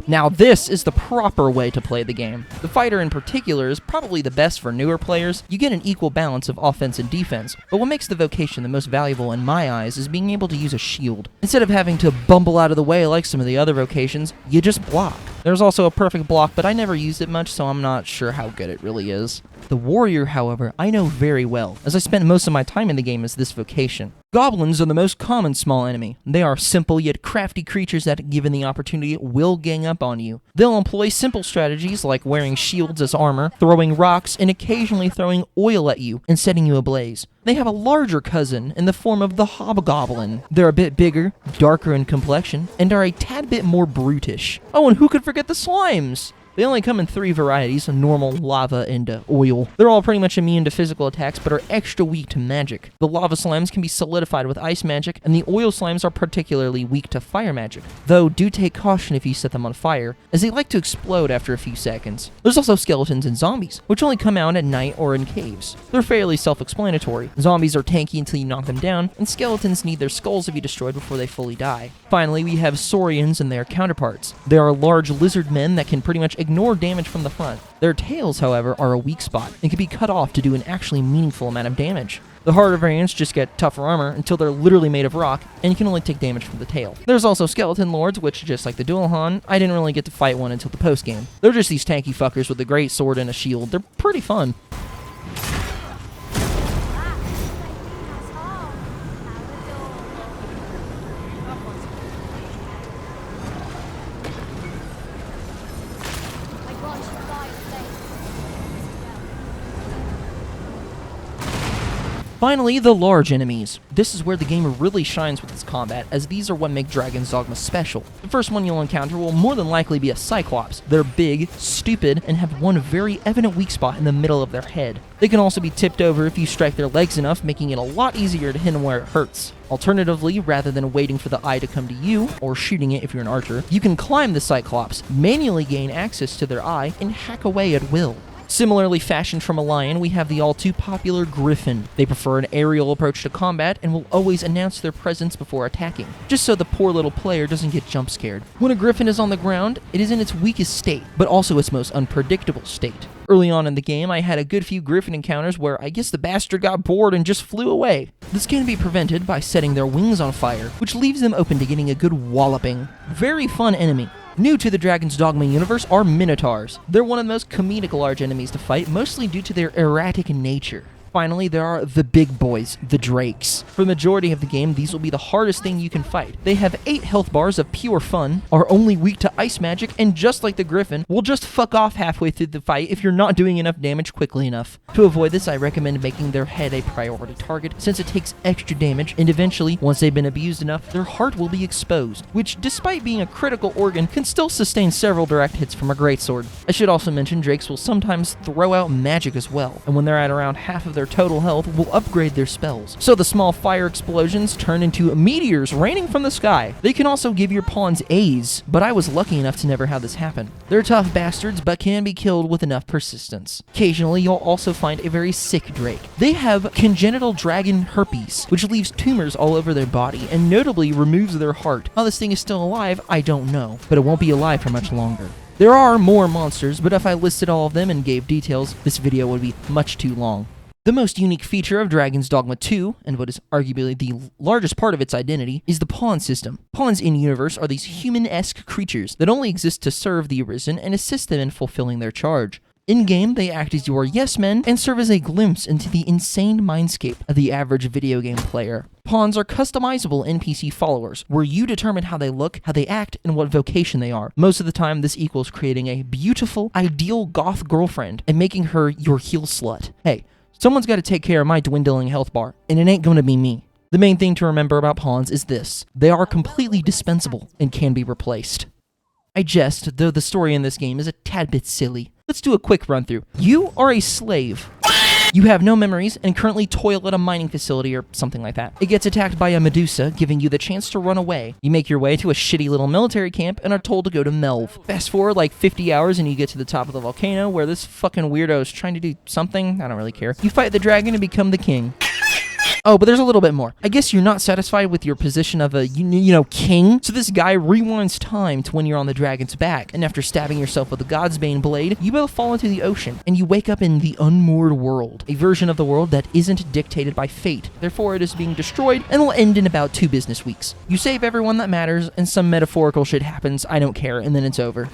Now this is the proper way to play the game. The fighter in particular is probably the best for newer players. You get an equal balance of offense and defense, but what makes the vocation the most valuable in my eyes is being able to use a shield. Instead of having to bumble out of the way like some of the other vocations, you just block. There's also a perfect block, but I never used it much, so I'm not sure how good it really is. The warrior, however, I know very well, as I spent most of my time in the game as this vocation. Goblins are the most common small enemy. They are simple yet crafty creatures that, given the opportunity, will gang up on you. They'll employ simple strategies like wearing shields as armor, throwing rocks, and occasionally throwing oil at you and setting you ablaze. They have a larger cousin in the form of the hobgoblin. They're a bit bigger, darker in complexion, and are a tad bit more brutish. Oh, and who could forget the slimes? They only come in 3 varieties, normal, lava, and oil. They're all pretty much immune to physical attacks, but are extra weak to magic. The lava slimes can be solidified with ice magic, and the oil slimes are particularly weak to fire magic. Though, do take caution if you set them on fire, as they like to explode after a few seconds. There's also skeletons and zombies, which only come out at night or in caves. They're fairly self-explanatory. Zombies are tanky until you knock them down, and skeletons need their skulls to be destroyed before they fully die. Finally, we have saurians and their counterparts. They are large lizard men that can pretty much ignore damage from the front. Their tails, however, are a weak spot and can be cut off to do an actually meaningful amount of damage. The harder variants just get tougher armor until they're literally made of rock, and you can only take damage from the tail. There's also skeleton lords, which, just like the Dualhan, I didn't really get to fight one until the post-game. They're just these tanky fuckers with a great sword and a shield. They're pretty fun. Finally, the large enemies. This is where the game really shines with its combat, as these are what make Dragon's Dogma special. The first one you'll encounter will more than likely be a Cyclops. They're big, stupid, and have one very evident weak spot in the middle of their head. They can also be tipped over if you strike their legs enough, making it a lot easier to hit them where it hurts. Alternatively, rather than waiting for the eye to come to you, or shooting it if you're an archer, you can climb the Cyclops, manually gain access to their eye, and hack away at will. Similarly fashioned from a lion, we have the all-too-popular Griffin. They prefer an aerial approach to combat and will always announce their presence before attacking, just so the poor little player doesn't get jump-scared. When a Griffin is on the ground, it is in its weakest state, but also its most unpredictable state. Early on in the game, I had a good few Griffin encounters where I guess the bastard got bored and just flew away. This can be prevented by setting their wings on fire, which leaves them open to getting a good walloping. Very fun enemy. New to the Dragon's Dogma universe are Minotaurs. They're one of the most comedic large enemies to fight, mostly due to their erratic nature. Finally, there are the big boys, the Drakes. For the majority of the game, these will be the hardest thing you can fight. They have 8 health bars of pure fun, are only weak to ice magic, and just like the Griffin, will just fuck off halfway through the fight if you're not doing enough damage quickly enough. To avoid this, I recommend making their head a priority target, since it takes extra damage, and eventually, once they've been abused enough, their heart will be exposed, which, despite being a critical organ, can still sustain several direct hits from a greatsword. I should also mention Drakes will sometimes throw out magic as well, and when they're at around half of their total health, will upgrade their spells. So the small fire explosions turn into meteors raining from the sky. They can also give your pawns A's, but I was lucky enough to never have this happen. They're tough bastards, but can be killed with enough persistence. Occasionally, you'll also find a very sick Drake. They have congenital dragon herpes, which leaves tumors all over their body, and notably removes their heart. How this thing is still alive, I don't know, but it won't be alive for much longer. There are more monsters, but if I listed all of them and gave details, this video would be much too long. The most unique feature of Dragon's Dogma 2, and what is arguably the largest part of its identity, is the pawn system. Pawns in-universe are these human-esque creatures that only exist to serve the Arisen and assist them in fulfilling their charge. In-game, they act as your yes-men and serve as a glimpse into the insane mindscape of the average video game player. Pawns are customizable NPC followers, where you determine how they look, how they act, and what vocation they are. Most of the time, this equals creating a beautiful, ideal goth girlfriend and making her your heel slut. Hey, someone's got to take care of my dwindling health bar, and it ain't going to be me. The main thing to remember about pawns is this: they are completely dispensable and can be replaced. I jest, though the story in this game is a tad bit silly. Let's do a quick run-through. You are a slave. You have no memories and currently toil at a mining facility or something like that. It gets attacked by a Medusa, giving you the chance to run away. You make your way to a shitty little military camp and are told to go to Melv. Fast forward like 50 hours and you get to the top of the volcano where this fucking weirdo is trying to do something. I don't really care. You fight the dragon and become the king. Oh, but there's a little bit more. I guess you're not satisfied with your position of a, king? So this guy rewinds time to when you're on the dragon's back, and after stabbing yourself with the Godsbane blade, you both fall into the ocean, and you wake up in the unmoored world, a version of the world that isn't dictated by fate. Therefore, it is being destroyed, and will end in about 2 business weeks. You save everyone that matters, and some metaphorical shit happens, I don't care, and then it's over.